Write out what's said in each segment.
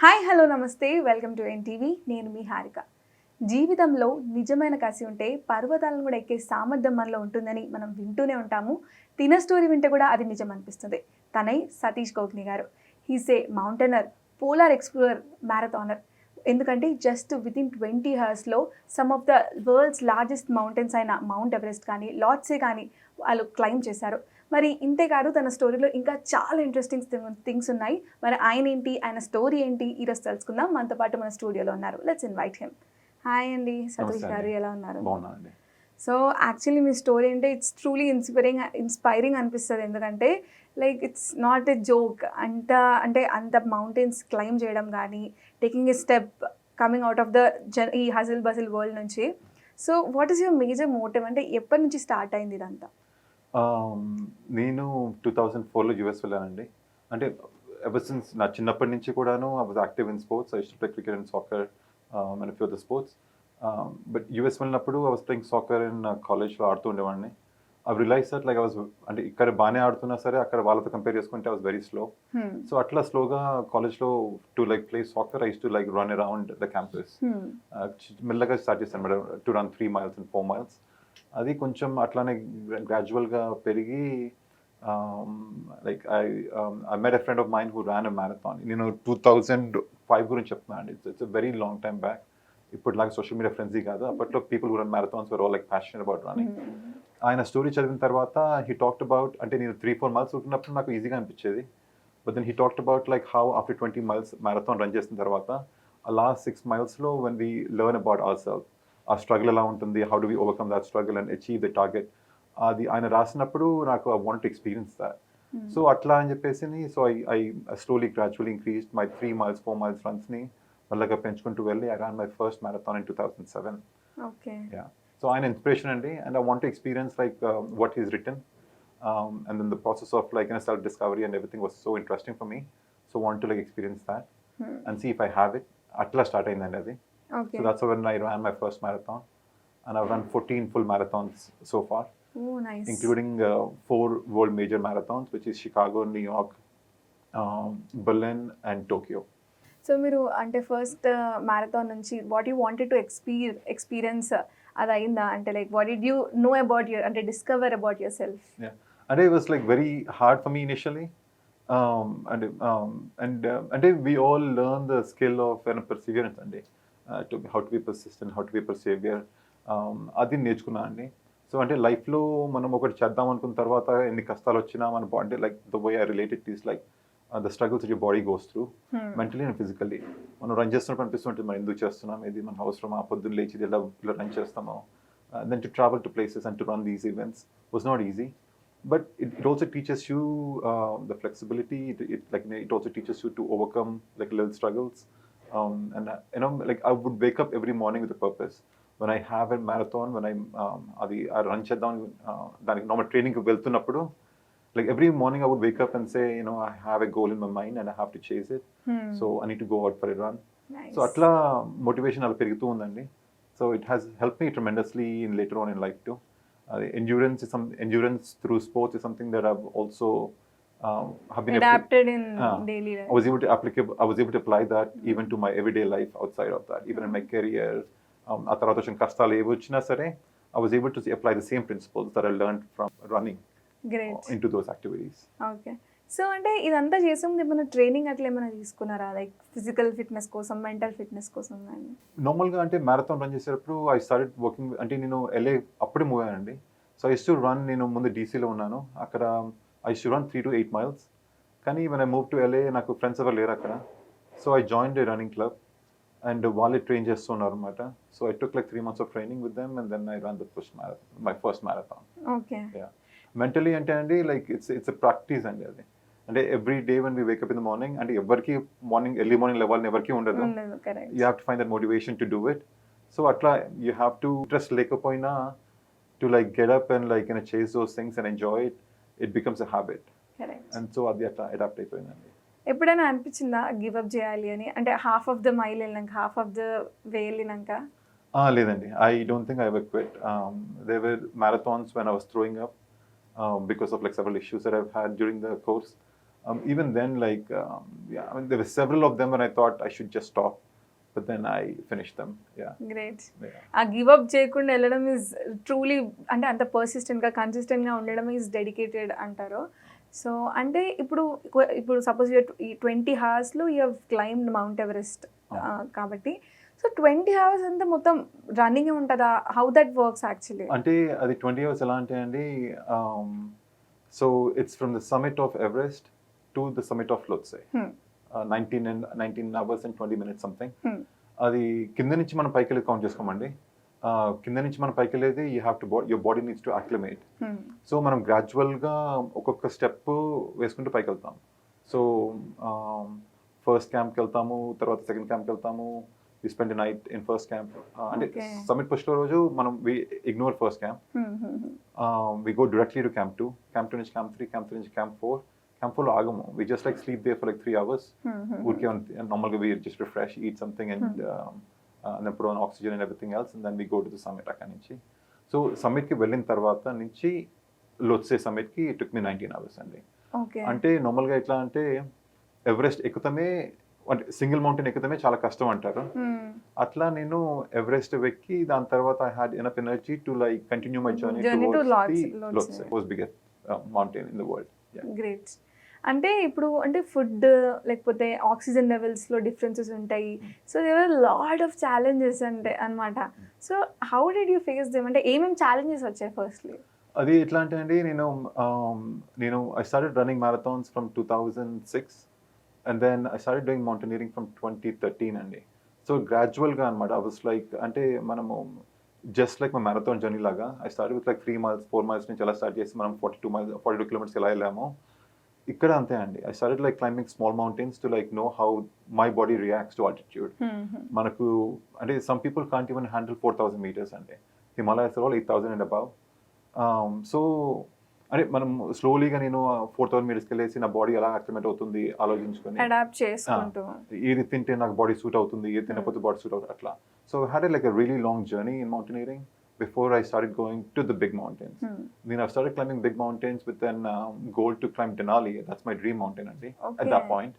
Hi hello నమస్తే welcome to NTV. నేను మీ హారిక. జీవితంలో నిజమైన కసి ఉంటే పర్వతాలను కూడా ఎక్కే సామర్థ్యం మనలో ఉంటుందని మనం వింటూనే ఉంటాము. తిన స్టోరీ వింటే కూడా అది నిజం అనిపిస్తుంది. తనై సతీష్ గోగ్ని గారు. హీస్ ఏ మౌంటైనర్, పోలార్ ఎక్స్ప్లోరర్, మ్యారథానర్. ఎందుకంటే జస్ట్ వితిన్ 20 అవర్స్లో some of the world's largest mountains అయిన మౌంట్ ఎవరెస్ట్ కానీ లాట్సే కానీ వాళ్ళు క్లైమ్ చేశారు. మరి ఇంతే కాదు, తన స్టోరీలో ఇంకా చాలా ఇంట్రెస్టింగ్ థింగ్స్ ఉన్నాయి. మరి ఆయన ఏంటి, ఆయన స్టోరీ ఏంటి, ఈరోజు తెలుసుకుందాం. మనతో పాటు మన స్టూడియోలో ఉన్నారు. Let's invite him. హాయ్ అండి సతీష్ గారు, ఎలా ఉన్నారు? సో యాక్చువల్లీ మీ స్టోరీ అంటే ఇట్స్ ట్రూలీ ఇన్స్పైరింగ్ అనిపిస్తుంది. ఎందుకంటే like it's not a joke. అంత మౌంటైన్స్ క్లైమ్ చేయడం కానీ, taking a step, coming out of the ఈ హజిల్ బజిల్ వరల్డ్ నుంచి. So what is your major motive? అంటే ఎప్పటి నుంచి స్టార్ట్ అయింది ఇదంతా? నేను 2004లో యూఎస్ వెళ్ళానండి. అంటే ఎవర్ సిన్స్ నా చిన్నప్పటి నుంచి కూడాను I was active in sports. I used to play cricket and soccer and few other sports. But US వెళ్ళినప్పుడు I was playing soccer in కాలేజ్లో ఆడుతూ ఉండేవాడిని. I realize that like I was అంటే ఇక్కడ బాగానే ఆడుతున్నా సరే అక్కడ వాళ్ళతో కంపేర్ చేసుకుంటే I was very slow. So అట్లా స్లోగా కాలేజ్లో to like play soccer I used to like run around the campus. మెల్లగా స్టార్ట్ చేశాను madam, to run 3 miles and 4 miles. అది కొంచెం అట్లానే గ్రాడ్యువల్గా పెరిగి like I met a friend of mine who ran a marathon. నేను 2005 గురించి చెప్తున్నాను అండి. It's very long time back. ఇప్పటిలాగా సోషల్ మీడియా ఫ్రెండ్సీ కాదు. అప్పట్లో people who run marathons were all like passionate about running. ఆయన స్టోరీ చదివిన తర్వాత హీ టాక్డ్ అబౌట్, అంటే నేను 3-4 miles ఉంటున్నప్పుడు నాకు ఈజీగా అనిపించేది. But then he talked about like how after 20 miles marathon run చేసిన తర్వాత ఆ లాస్ట్ 6 milesలో when we learn about our self, ఆ స్ట్రగుల్ ఎలా ఉంటుంది, how do we overcome that struggle and achieve the target, అది ఆయన రాసినప్పుడు నాకు I want to experience that. So అట్లా అని చెప్పేసి so I slowly gradually increased my 3 miles 4 miles రన్స్ని మళ్ళీ పెంచుకుంటూ వెళ్ళి I Ron my first marathon in 2007. Okay. Yeah, so ఆయన ఇన్స్పిరేషన్ అండి. And I want to experience like what he's written. And then the process of like self discovery and everything was so interesting for me. So want to like experience that and see if I have it. Atla start ayindandi adi. Okay. So that's when I ran my first marathon, and I've run 14 full marathons so far. Oh, nice. Including 4 world major marathons, which is Chicago, New York, Berlin and Tokyo. So మీరు అంటే first marathon నుంచి what you wanted to experience అది అయిందా? అంటే like what did you know about your, అంటే discover about your self? And it was like very hard for me initially. And we all learn the skill of perseverance and how to be persistent, how to be persevere. అది నేర్చుకున్నా అండి. So అంటే లైఫ్లో మనం ఒకటి చేద్దాం అనుకున్న తర్వాత ఎన్ని కష్టాలు వచ్చినా మన body like the way I related is like the struggles your body goes through mentally and physically. మనం రన్ చేస్తున్నప్పుడు అనిపిస్తుంటుంది మనం ఎందుకు చేస్తున్నాం, ఇది మన అవసరమా, పొద్దున్న లేచి ఇలా రన్ చేస్తామో. Then to travel to places and to run these events was not easy. But it also teaches you the flexibility. It also teaches you to overcome like little struggles. And like I would wake up every morning with a purpose. When I have a marathon, when I run down, daniki normal training ku veltunnappudu, like every morning I would wake up and say, I have a goal in my mind and I have to chase it. So I need to go out for a run. Nice. So atla motivation ala perigutu undandi. So it has helped me tremendously in later on in life too. Endurance through sports is something that I've also have been adapted in daily life. I was able to apply that even to my everyday life outside of that, even in my career. ఆ తర్వాత వచ్చిన కష్టాలు ఏవి వచ్చినా సరే I was able to apply the same principles that I learned from running into those activities. Okay. So అంటే ఇదంతా చేసే ముందు ఏమైనా ట్రైనింగ్ అట్లా ఏమైనా తీసుకున్నారా, లైక్ ఫిజికల్ ఫిట్నెస్ కోసం, మెంటల్ ఫిట్నెస్ కోసం? నార్మల్గా అంటే మ్యారథాన్ రన్ చేసేటప్పుడు ఐ స్టార్టెడ్ వర్కింగ్. అంటే నేను LA అప్పుడే మూవ్ అయ్యానండి. So I used to run, నేను ముందు DCలో ఉన్నాను, అక్కడ I used to run 3 to 8 miles. కానీ when I moved to LA నాకు ఫ్రెండ్స్ ఎవరు లేరు అక్కడ. So I joined A running club and వాళ్ళే ట్రైన్ చేస్తున్నారు అనమాట. So I took like 3 months of training with them and then I ran my first marathon. Okay. Yeah. Mentally అంటే అండి like it's a practice అండి. అది అంటే every day when we wake up in the morning, అంటే ఎవరికి early morning లెవెల్ని ఎవరికి ఉండదు. You have to find that motivation to do it. So atla you have to interest లేకపోయినా to like get up and like chase those things and enjoy it. It becomes a habit. Correct. And so అది అట్లా adapt అయిపోయిందండి. ఎప్పుడైనా అనిపించిందా give up చేయాలి అని? అంటే half of the mile వెళ్ళినాక, హాఫ్ ఆఫ్ ద వే వెళ్ళినాక? లేదండి, I don't think I ever quit. There were marathons when I was throwing up because of like several issues that I've had during the course. Even then, like, yeah, I mean, there were several of them when I thought I should just stop, but then I finished them. Yeah. Great. Yeah. ఆ give up చేయకుండా వెళ్ళడం is truly, అంటే అంత పర్సిస్టెంట్గా కన్సిస్టెంట్గా ఉండడం is dedicated అంటారు. So అంటే ఇప్పుడు సపోజ్ ఈ 20 hours you have climbed Mount Everest కాబట్టి, సో 20 hours అంతా మొత్తం రన్నింగ్ ఉంటుందా? How that works actually? అంటే అది 20 hours ఎలా అంటే అండి, so it's from the summit of Everest to the summit of Lhotse, 19 hours and 20 minutes something. అది కింద నుంచి మనం పైకి వెళ్ళి కౌంట్ చేసుకోమండి. కింద నుంచి మనం పైకి వెళ్ళేది you have to your body needs to acclimate. So మనం గ్రాడ్యువల్గా ఒక్కొక్క స్టెప్ వేసుకుంటూ పైకి వెళ్తాం. సో ఫస్ట్ క్యాంప్కి వెళ్తాము, తర్వాత సెకండ్ క్యాంప్కి వెళ్తాము. We spend the night in first camp. అంటే సమిట్ ఫస్ట్ రోజు మనం we ignore first camp, we go directly to camp 2, camp 2 నుంచి క్యాంప్ 3, క్యాంప్ 3 నుంచి క్యాంప్ 4. Camp 4 ఆగము, we just like sleep there for like 3 hours. ఊరికే నార్మల్గా we just refresh, eat something and then put on oxygen and everything else, and then we go to the summit అక్కడి నుంచి. So సమ్మిట్కి వెళ్ళిన తర్వాత నుంచి లోత్సే సమ్మిట్కి it took me 19 hours అండి. అంటే నార్మల్గా ఎట్లా అంటే ఎవరెస్ట్ ఎక్కుతమే, అంటే సింగిల్ మౌంటైన్ ఎక్కుతమే చాలా కష్టం అంటారు. అట్లా నేను ఎవరెస్ట్ ఎక్కి దాని తర్వాత I had enough energy to like continue my journey towards the Lhotse, most biggest mountain in the world. Great. అంటే ఇప్పుడు అంటే ఫుడ్ లేకపోతే ఆక్సిజన్ లెవెల్స్లో డిఫరెన్సెస్ ఉంటాయి. So there are lot of challenges అంటే అనమాట. So how did you face them? అంటే ఏమేమి ఛాలెంజెస్ వచ్చాయి ఫస్ట్లీ? అది ఎట్లా అంటే అండి, నేను I started running marathons from 2006 and then I started doing mountaineering from 2013 అండి. సో గ్రాడ్యువల్గా అనమాట ఐ వాస్ లైక్, అంటే మనము జస్ట్ లైక్ మా మ్యారథాన్ జర్నీ లాగా I start with like 3 miles 4 miles నుంచి ఎలా స్టార్ట్ చేసి మనం 42 kilometers ఎలా వెళ్ళాము. ఇక్కడ అంతే అండి, I started like climbing small mountains to like know how my body reacts to altitude. మనకు అంటే some people can't even handle 4,000 meters అండి. Himalayas all 8,000 and above. So అంటే మనం స్లోలీగా నేను 4,000 meters వెళ్ళేసి నా బాడీ ఎలా యాక్టివేట్ అవుతుంది ఆలోచించుకొని అడాప్ట్ చేసుకుంటూ, ఏది తింటే నాకు బాడీ సూట్ అవుతుంది, ఏది తినకపోతే బాడీ సూట్ అవుతుంది అట్లా. So I had like a really long journey in mountaineering before I started going to the big mountains. Then I started climbing big mountains with an goal to climb Denali. That's my dream mountain at that point.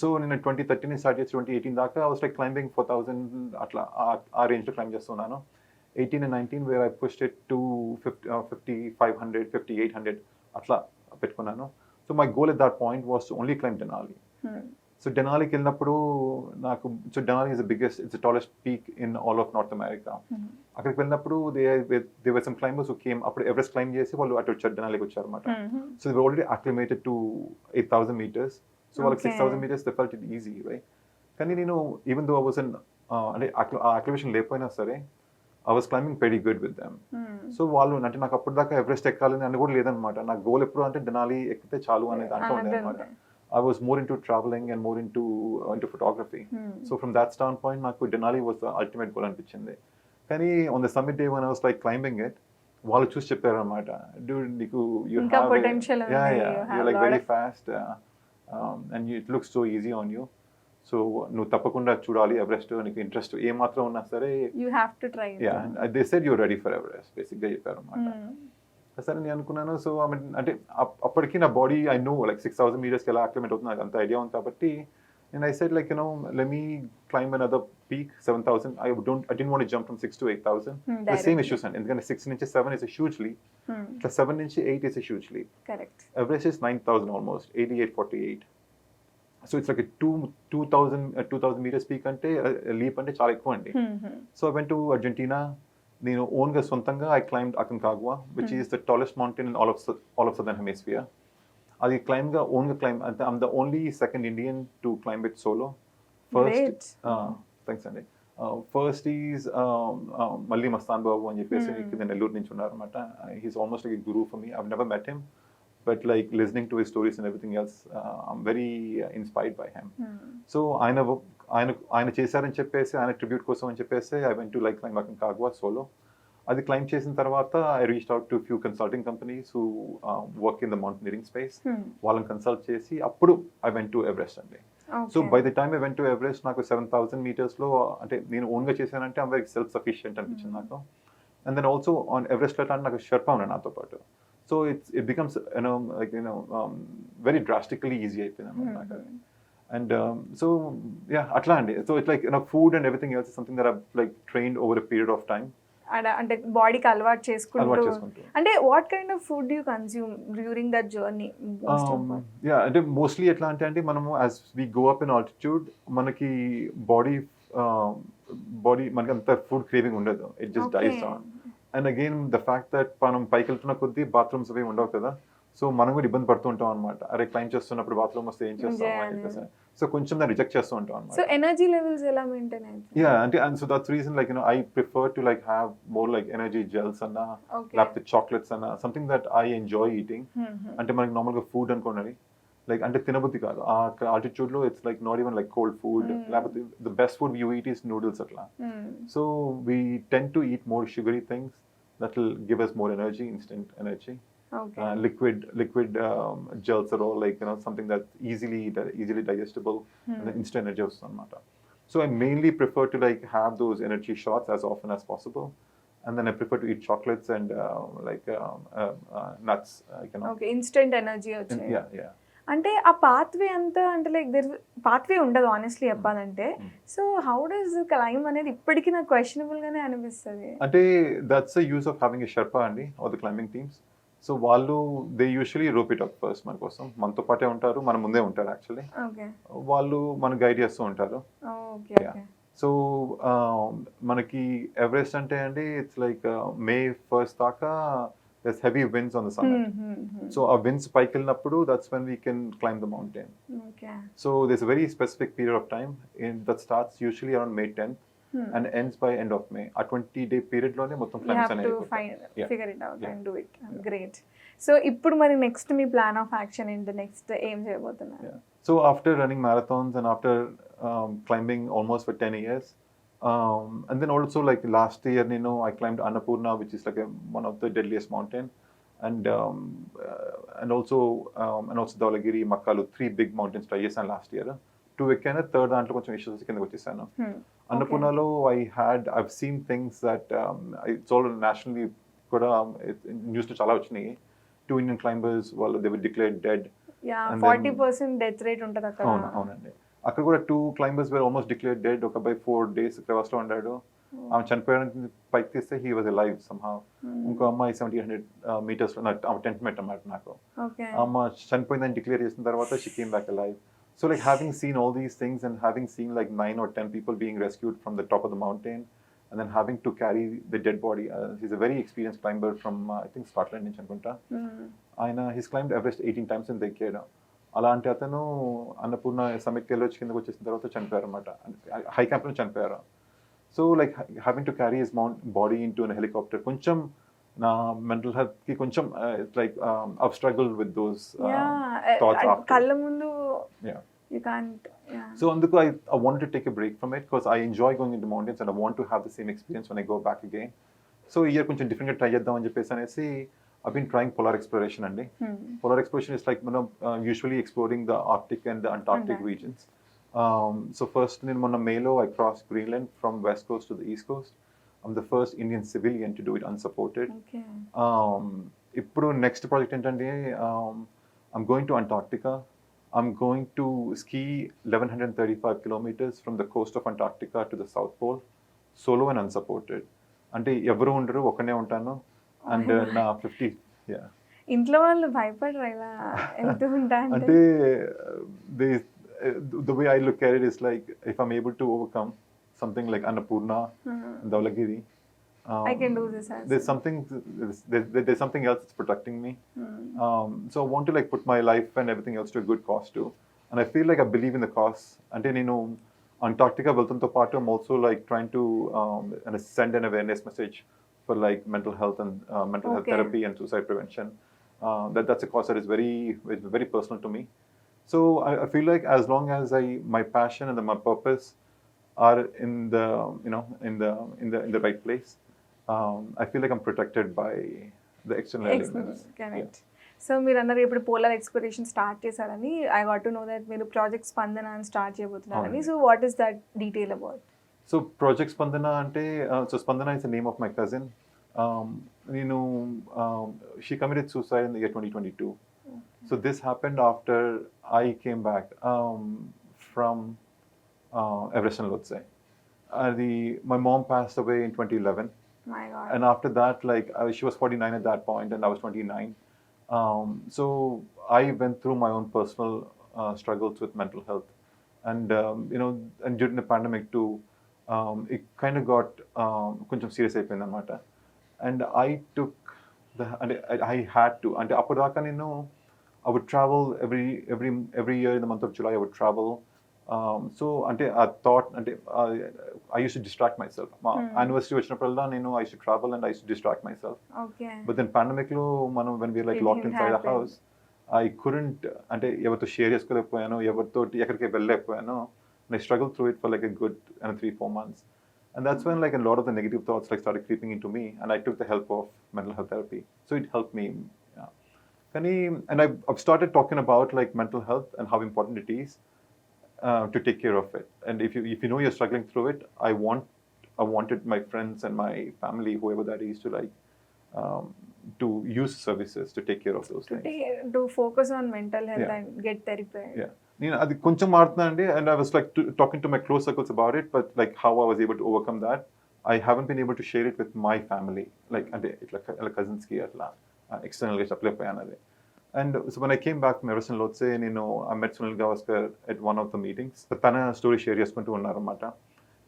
So in 2013 I started 2018 daka I was like climbing 4,000 atla aa range lo climb chestunnanu. 18 and 19 where I pushed it to 5,500 5,800 atla pettukunnanu. So my goal at that point was to only climb Denali. So Denaliకి వెళ్ళినప్పుడు నాకు, so Denali is the biggest, it's the tallest peak in all of North America. అక్కడికి వెళ్ళినప్పుడు there were some climbers who came, అప్పుడు Everest claim చేసి వాళ్ళు అటు వచ్చారు, Denaliకి వచ్చారు అనమాట. So they were already acclimated to 8,000 meters. So వాళ్ళకి 6,000 meters they felt it easy, right? కానీ నేను even though I wasn't అంటే acclimation లేకపోయినా సరే I was climbing pretty good with them. So వాళ్ళు అంటే నాకు అప్పుడు దాకా ఎవరెస్ట్ ఎక్కాలని అని కూడా లేదనమాట. నా గోల్ ఎప్పుడు అంటే Denali ఎక్కితే చాలు అనేది అంటూ ఉండే అనమాట. I was more into traveling and more into photography. So from that standpoint, నాకు Denali was the ultimate goal అనిపించింది. కానీ on the summit day when I was like climbing it, వాళ్ళు చూసి చెప్పారు అనమాట, dude నీకు you have potential ఉంది, you're like very fast and it looks so easy on you. So నువ్వు తప్పకుండా చూడాలి ఎవరెస్ట్, నీకు ఇంట్రెస్ట్ ఏ మాత్రం ఉన్నా సరే you have to try it. Yeah, they said you're ready for Everest basically చెప్పారు అనమాట. సరే నేను అనుకున్నాను. సో ఐ మీన్ అంటే అప్పటికి నా body I know like 6,000 meters ఎలా యాక్టివేట్ అవుతుంది నాకు అంత ఐడియా ఉంది కాబట్టి నేను I said like let me climb another peak 7,000. I didn't want to jump from 6 to 8,000. The same issues అండి, ఎందుకంటే 6 నుంచి 7 is a huge leap. 7 నుంచి 8 is a huge leap. Correct. Everest is 9,000 almost, 8,848. So it's like a 2,000 meters peak అంటే leap అంటే చాలా ఎక్కువ అండి. So I went to Argentina. నేను ఓన్గా సొంతంగా I climbed Aconcagua, which is the tallest mountain in all of southern hemisphere. అది క్లైంబ్గా ఓన్గా క్లైంబ్ అంటే I'm the only second Indian to climb it solo. First thanks అండి. ఫస్ట్ ఈజ్ మళ్ళీ మస్తాన్ బాబు అని చెప్పేసి కింద నెల్లూరు నుంచి ఉన్నారనమాట. He's almost like a guru for me. I've never met him, but like listening to his stories and everything else I'm very inspired by him. So ఆయన చేశారని చెప్పేసి ఆయన ట్రిబ్యూట్ కోసం అని చెప్పేసి I went to like climb Aconcagua solo. అది climb చేసిన తర్వాత I reached out to few consulting companies who work in the mountaineering space. వాళ్ళని కన్సల్ట్ చేసి అప్పుడు ఐ వెంట్ టు ఎవరెస్ట్ అండి. So by the time I went to Everest నాకు 7,000 meters అంటే నేను ఓన్గా చేశానంటే ఐమ్ వెరీ సెల్ఫ్ సఫిషియంట్ అనిపించింది నాకు. And then also on Everest వెళ్ళడానికి నాకు షెర్పా ఉన్నాను నాతో పాటు. So it becomes like very drastically easy అయిపోయింది నాకు. And so yeah, అట్లా అండి. So it's like food and everything else is something that I've like trained over a period of time. అంటే బాడీకి అలవాటు చేసుకుంటూ. చేసుకుంటూ. అంటే what kind of food you consume during that journey most important? Yeah అంటే mostly ఎట్లా అంటే మనము as we go up in altitude మనకి బాడీ మనకి అంత ఫుడ్ క్రేవింగ్ ఉండదు. It just dies down. And again the fact that మనం పైకి వెళ్తున్న కొద్దీ బాత్రూమ్స్ అవి ఉండవు కదా, సో మనం కూడా ఇబ్బంది పడుతూ ఉంటాం అనమాట. అరే క్లైమ్ చేస్తున్నప్పుడు బాత్రూమ్ వస్తే ఏం చేస్తాం అని చెప్పేసి, సో కొంచెం దాన్ని రిజెక్ట్ చేస్తూ ఉంటాం అనమాట. సో ఎనర్జీ లెవెల్స్ ఎలా మెయింటైన్ అవుతాయి? యా అంటే and so that's reason like I prefer to like have more like energy gels అన్న లేకపోతే చాక్లెట్స్ అన్న something that I enjoy eating. అంటే మనకి నార్మల్గా ఫుడ్ అనుకోండి లైక్ అంటే తినబుద్ధి కాదు ఆ ఆల్టిట్యూడ్ లో. It's like not even like cold food, లేకపోతే the best food you eat is noodles అట్లా. So we tend to eat more sugary things that will give us more energy, instant energy. Okay. Liquid gels are all like something that's easily digestible and instant energy vastundannamata. So I mainly prefer to like have those energy shots as often as possible, and then I prefer to eat chocolates and nuts. Okay, instant energy వచ్చే. Yeah. అంటే ఆ pathway అంతా అంటే like there pathway ఉండదు honestly చెప్పాలంటే. So how does climb అనేది ఇప్పటికీ నాకు క్వశ్చనబుల్ గానే అనిపిస్తుంది. అంటే that's the use of having a Sherpa అండి ఆర్ ద క్లైంబింగ్ టీమ్స్. సో వాళ్ళు they usually rope it up first మన కోసం. మనతో పాటే ఉంటారు, మన ముందే ఉంటారు యాక్చువల్లీ. ఓకే. వాళ్ళు మన గైడ్ చేస్తూ ఉంటారు. ఓకే. ఓకే. సో మనకి ఎవరెస్ట్ అంటే అండి ఇట్స్ లైక్ మే 1st దాకా there's heavy winds on the summit. So our winds spike వెళ్ళినప్పుడు that's when we can climb the mountain. Okay. So there's a very specific period of time that starts usually around May 10th and ends by end of May. A 20-day period లోనే మొత్తం climbs అనేవి figure it out and do it. Great. So ఇప్పుడు మరి next me plan of action ఏంటి? Next ఏం చేయబోతున్నారు? So after running marathons and after climbing almost for 10 years, and then also like last year I climbed Annapurna, which is like one of the deadliest mountain, and also Dhaulagiri, Makkalu, 3 big mountains try చేశాను last year. 2 ఎక్కాను, third దాంట్లో కొంచెం issues కిందకి వచ్చేసాను. అన్నపూర్ణలో I've seen things that it's all nationally కూడా news లో చాలా వచ్చినాయి. 2 Indian climbers వాళ్ళు they were declared dead. Yeah, 40% death rate ఉంటుంది అక్కడ. అవునండి. అక్కడ కూడా 2 climbers were almost declared dead. ఒక అబ్బాయి 4 days క్రెవాస్ లో ఉన్నాడు. ఆమె చనిపోయాడని పైకి తీస్తే he was alive somehow. ఇంకో అమ్మాయి 1700 meters లో ఆమె 10th met అన్నమాట నాకు. ఆమె చనిపోయిందని డిక్లేర్ చేసిన తర్వాత she came back alive. So like having seen all these things and having seen like 9 or 10 people being rescued from the top of the mountain and then having to carry the dead body. He's a very experienced climber from I think Scotland నుంచి అనుకుంటా. He's climbed Everest 18 times in decade. అలాంటి అతను అన్నపూర్ణ సమిట్కి వెళ్ళొచ్చి కిందకి వచ్చేసిన తర్వాత చనిపోయారు అనమాట. High క్యాంప్లో చనిపోయారు. So like having to carry his body in to an helicopter కొంచెం నా మెంటల్ హెల్త్ కి కొంచెం like I've struggle with those thoughts after. కళ్ళ ముందు you can't. So అందుకు I wanted to take a break from it because I enjoy going into mountains and I want to have the same experience when I go back again. So ఈ year కొంచెం డిఫరెంట్గా try చేద్దాం అని చెప్పేసి అనేసి I've been trying polar exploration అండి. Polar exploration is like usually exploring the Arctic and the Antarctic regions. So first నేను మొన్న మేలో I crossed Greenland from west coast to the east coast. I'm the first Indian civilian to do it unsupported. ఇప్పుడు next project ఏంటంటే I'm going to Antarctica. I'm going to ski 1135 kilometers from the coast of Antarctica to the South Pole, solo and unsupported. అంటే ఎవరు ఉండరు, ఒకనే ఉంటాను. And నా 50 ఇంట్లో వాళ్ళు భయపడరు ఇలా వెళ్తూ ఉంటా అంటే the way I look at it is like if I'm able to overcome something like Annapurna, Dhaulagiri, I can do this. There's something else that's protecting me. So I want to like put my life and everything else to a good cause too. And I feel like I believe in the cause. అంటే నేను Antarctica వెళ్తుంతో పాటు I'm also like trying to send an awareness message for like mental health and mental health therapy and suicide prevention. That's a cause that is very personal to me. So I feel like as long as my passion and my purpose are in the right place, I feel like I'm protected by the external elements. Correct. So మీరు అన్నారు ఇప్పుడు polar exploration start చేశారని. I got to know that మీరు project Spandana అని start చేయబోతున్నారని. So what is that detail about? So project Spandana అంటే so Spandana is the name of my cousin. నేను she committed suicide in the year 2022. Okay. So this happened after I came back from Everest and Lhotse. My mom passed away in 2011. My God. And after that, like she was 49 at that point, and I was 29. So I went through my own personal struggles with mental health, and and during the pandemic too, it kind of got కొంచెం serious అయిపోయింది అనమాట. And I took and I had to. And అప్పటిదాకా నేను I would travel every year in the month of July. I would travel. So అంటే ఆ thought అంటే I used to distract myself. మా anniversary వచ్చినప్పుడల్లా నేను I used to travel and I used to distract myself. Okay. But then pandemic లో మనం when we were like It locked didn't inside the happen. house, I couldn't అంటే ఎవరితో share చేసుకోలేకపోయాను, ఎవరితో ఎక్కడికి వెళ్ళలేకపోయాను. And I struggled through it for like a good 3-4 months. And that's when like a lot of the negative thoughts like started creeping into me, and I took the help of mental health therapy. So it helped me. Yeah. And I've started talking about like mental health and how important it is to take care of it. And if you know you're struggling through it, I wanted my friends and my family, whoever that is, to like to use services to take care of those things. To focus on mental health Yeah. and get therapy. Yeah. అది కొంచెం మారుతుందండి, and I was like talking to my close circles about it, but like how I was able to overcome that, I haven't been able to share it with my family, like అంటే ఇట్లా cousins కి అట్లా external గా చెప్పలేకపోయాను అది. And so when I came back from Everest and Lhotse, I met Sunil Gavaskar at one of the meetings. తన story share చేసుకుంటూ ఉన్నారన్నమాట.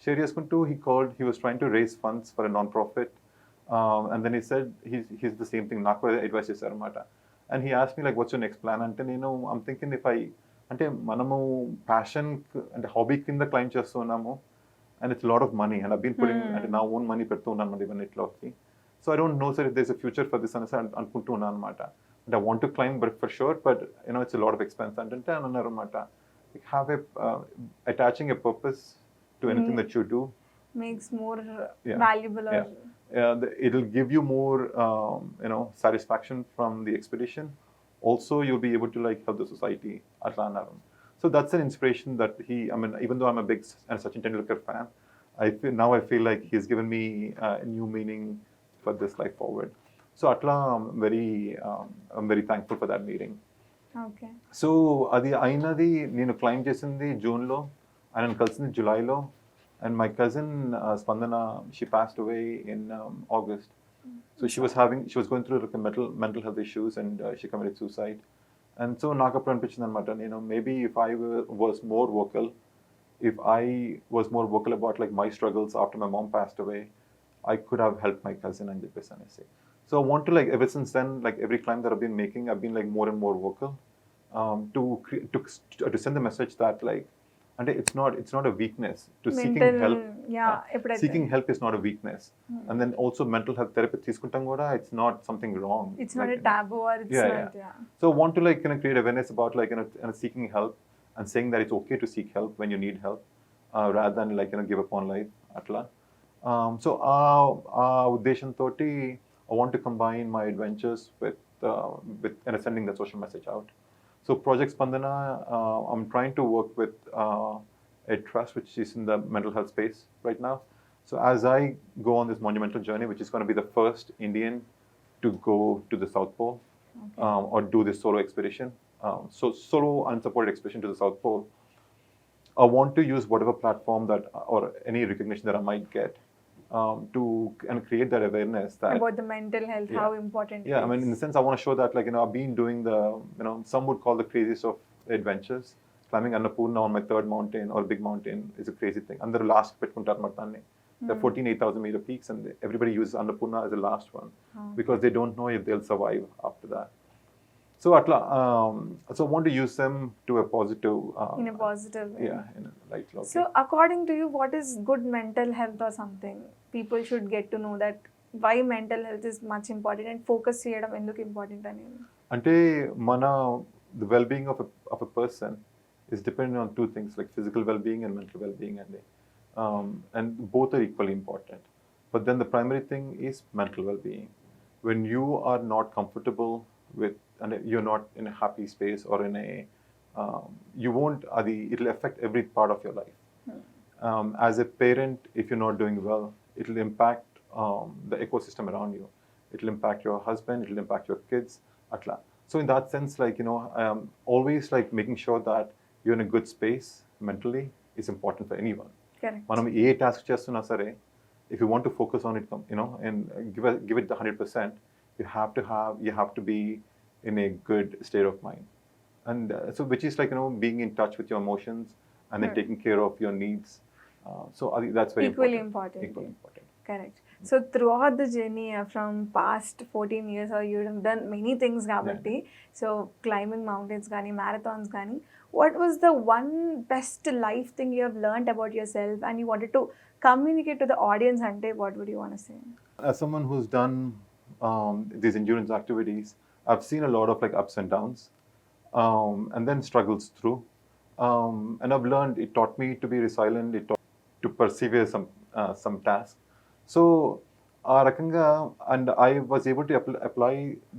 Share చేసుకుంటూ he was trying to raise funds for a non-profit, and then he said he's the same thing, నాకు advice చేశారన్నమాట. And he asked me like what's your next plan అంటే I'm thinking if I అంటే మనము passion అంటే hobby కింద claim చేస్తూ ఉన్నాము, and it's lot of money, and I've been putting అంటే నా ఓన్ మనీ పెడుతూ ఉన్నాను మరి ఇవన్నిట్లోకి. So I don't know sir if there is a future for this అనేసి అనుకుంటూ ఉన్నాను అనమాట. అంటే I want to climb but for sure, but it's lot of expense అంటే అని అన్నారు అనమాట. Have attaching a purpose to anything that you do makes more Yeah. valuable or it'll give you more satisfaction from the expedition. Also you'll be able to like help the society atla annaru. So that's an inspiration that even though I'm a big Sachin Tendulkar fan, I feel like he's given me a new meaning for this life forward. So atla I'm very thankful for that meeting. okay. So అది అయినది నేను claim చేసింది జూన్లో, ఆయన కలిసింది జూలైలో, and my cousin Spandana, she passed away in August. So she was going through like mental health issues, and she committed suicide. And so నాకు అప్పుడు అనిపించింది అనమాట, maybe if I was more vocal about like my struggles after my mom passed away, I could have helped my cousin and చెప్పేసి అనేసి. So I want to like ever since then, like every climb that I've been making, I've been like more and more vocal to send the message that like అంటే it's not a weakness to seeking help. Seeking help is not a weakness. And then also mental health therapy తీసుకుంటాం కూడా it's not something wrong. It's not a taboo or it's not. Yeah. So I want to like create awareness about like seeking help and saying that it's okay to seek help when you need help, rather than like give up on life atla. So ఉద్దేశం తోటి I want to combine my adventures with sending the social message out. So Project Spandana, I'm trying to work with a trust which is in the mental health space right now. So as I go on this monumental journey, which is going to be the first Indian to go to the South Pole, or do this solo expedition, solo unsupported expedition to the South Pole, I want to use whatever platform that or any recognition that I might get to create that awareness that about the mental health, how important it is. I mean, in the sense I want to show that like I've been doing the some would call the craziest of adventures. Climbing Annapurna on my third mountain or big mountain is a crazy thing. Andaru last pettukuntaru martani. There are 8,000 meter peaks, and everybody uses Annapurna as the last one because they don't know if they'll survive after that. So atla so I want to use them to a positive in a positive way. Yeah, in a light way. So according to you, what is good mental health or something? People should get to know that why mental health is much important and focus చేయడం ఎందుకు important అనేది. అంటే the well-being of a person is dependent on two things, like physical well-being and mental well-being, and both are equally important. But then the primary thing is mental well-being. When you are not comfortable with, and you're not in a happy space or in a you won't it'll affect every part of your life. As a parent, if you're not doing well, it'll impact the ecosystem around you. It'll impact your husband, it'll impact your kids, atla. So in that sense, like, you know, always like making sure that you're in a good space mentally is important for anyone. Correct. మనం ఏ task చేస్తున్నా సరే, if you want to focus on it, you know, and give it the 100%, you have to be in a good state of mind. And so which is like, you know, being in touch with your emotions and then taking care of your needs. So I think that's very Equally important. important. Equally important. Correct. So throughout the journey from past 14 years, or you have done many things kabatti, so climbing mountains gani, marathons gani, what was the one best life thing you have learned about yourself and you wanted to communicate to the audience ante, what would you want to say? As someone who's done these endurance activities, I've seen a lot of like ups and downs, and then struggles through. And I've learned, it taught me to be resilient, it taught to persevere some tasks. So, ఆ రకంగా, and I was able to apply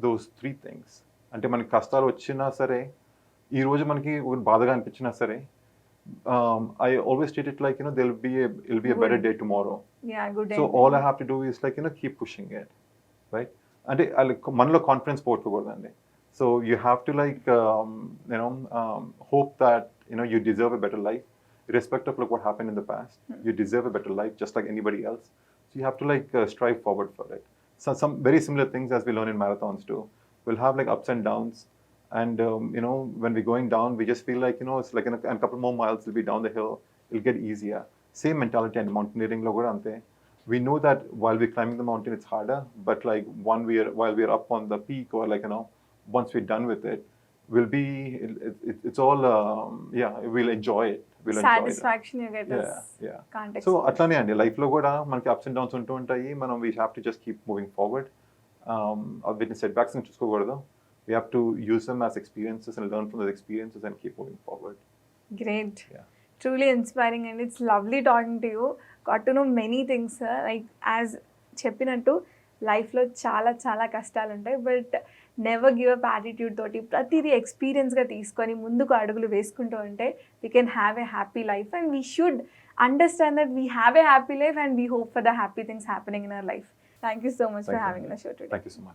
those three things. అంటే మనకి కష్టాలు వచ్చినా సరే, ఈ రోజు మనకి బాధగా అనిపించినా సరే, I always treat it like, you know, it'll be a better day tomorrow. Yeah, good. So all I have to do is like, you know, keep pushing it, right? అంటే మనలో confidence పోగొట్టుకోకూడదండి. So you have to like, you know, hope that, you know, you deserve a better life, irrespective of like what happened in the past. You deserve a better life just like anybody else. So you have to like strive forward for it. So some very similar things as we learn in marathons too. We'll have like ups and downs. And, you know, when we're going down, we just feel like, you know, it's like in a couple more miles, we'll be down the hill. It'll get easier. Same mentality and mountaineering lo kuda ante. We know that while we're climbing the mountain, it's harder. But like while we're up on the peak, or like, you know, once we're done with it, it's all, we'll enjoy it. We'll Satisfaction you get. Yeah. Can't So explain. అట్లానే అండి, లైఫ్లో కూడా మనకి ups and downs ఉంటూ ఉంటాయి. మనం we have to just keep moving forward. వీటిని set బ్యాక్స్ని చూసుకోకూడదు. We have to use them as experiences and learn from those experiences and keep moving forward. Great. Yeah. Truly inspiring, and it's lovely talking to you. Got to know many things, sir. Like as చెప్పినట్టు లైఫ్లో చాలా చాలా కష్టాలు ఉంటాయి, but never give up attitude తోటి ప్రతిదీ ఎక్స్పీరియన్స్గా తీసుకొని ముందుకు అడుగులు వేసుకుంటూ ఉంటే we can have a happy life, and we should understand that we have a happy life, and we hope for the happy things happening in our life. Thank you so much for having us show today. Thank you so much.